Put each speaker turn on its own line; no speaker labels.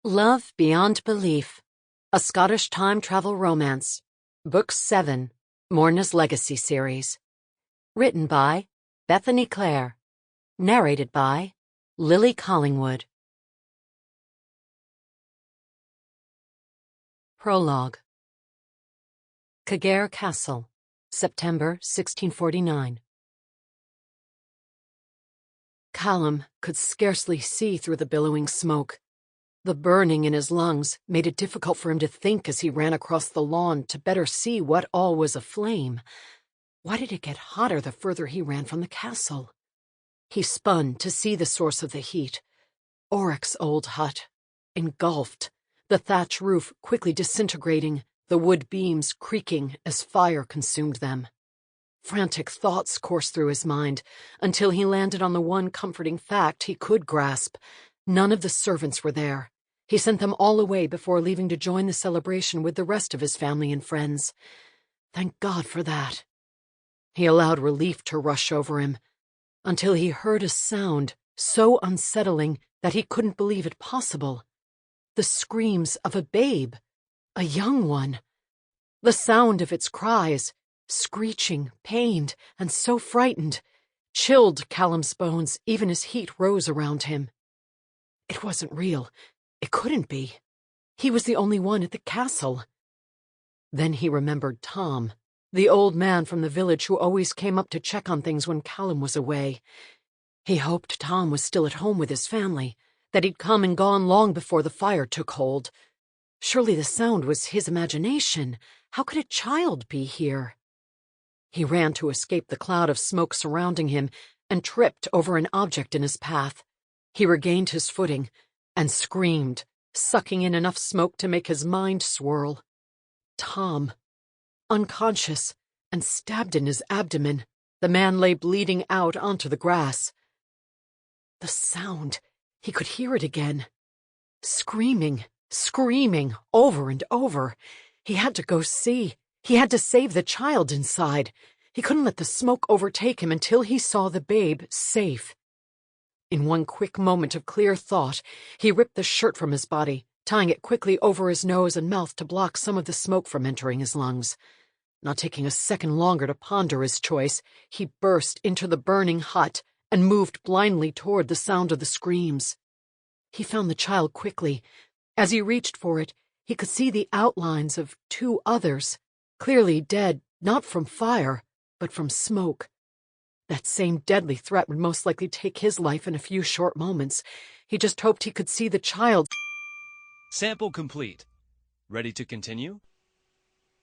Love Beyond Belief, a Scottish time travel romance. Book 7, Morna's Legacy series. Written by Bethany Clare. Narrated by Lily Collingwood. Prologue. Cagair Castle, September 1649. Callum could scarcely see through the billowing smoke. The burning in his lungs made it difficult for him to think as he ran across the lawn to better see what all was aflame. Why did it get hotter the further he ran from the castle? He spun to see the source of the heat. Oric's old hut, engulfed, the thatch roof quickly disintegrating, the wood beams creaking as fire consumed them. Frantic thoughts coursed through his mind until he landed on the one comforting fact he could grasp. None of the servants were there. He sent them all away before leaving to join the celebration with the rest of his family and friends. Thank God for that. He allowed relief to rush over him, until he heard a sound so unsettling that he couldn't believe it possible. The screams of a babe, a young one. The sound of its cries, screeching, pained, and so frightened, chilled Callum's bones even as heat rose around him. It wasn't real. It couldn't be. He was the only one at the castle. Then he remembered Tom, the old man from the village who always came up to check on things when Callum was away. He hoped Tom was still at home with his family, that he'd come and gone long before the fire took hold. Surely the sound was his imagination. How could a child be here? He ran to escape the cloud of smoke surrounding him and tripped over an object in his path. He regained his footing and screamed, sucking in enough smoke to make his mind swirl. Tom. Unconscious and stabbed in his abdomen, the man lay bleeding out onto the grass. The sound. He could hear it again. Screaming, screaming, over and over. He had to go see. He had to save the child inside. He couldn't let the smoke overtake him until he saw the babe safe. In one quick moment of clear thought, he ripped the shirt from his body, tying it quickly over his nose and mouth to block some of the smoke from entering his lungs. Not taking a second longer to ponder his choice, he burst into the burning hut and moved blindly toward the sound of the screams. He found the child quickly. As he reached for it, he could see the outlines of two others, clearly dead, not from fire, but from smoke. That same deadly threat would most likely take his life in a few short moments. He just hoped he could see the child.
Sample complete. Ready to continue?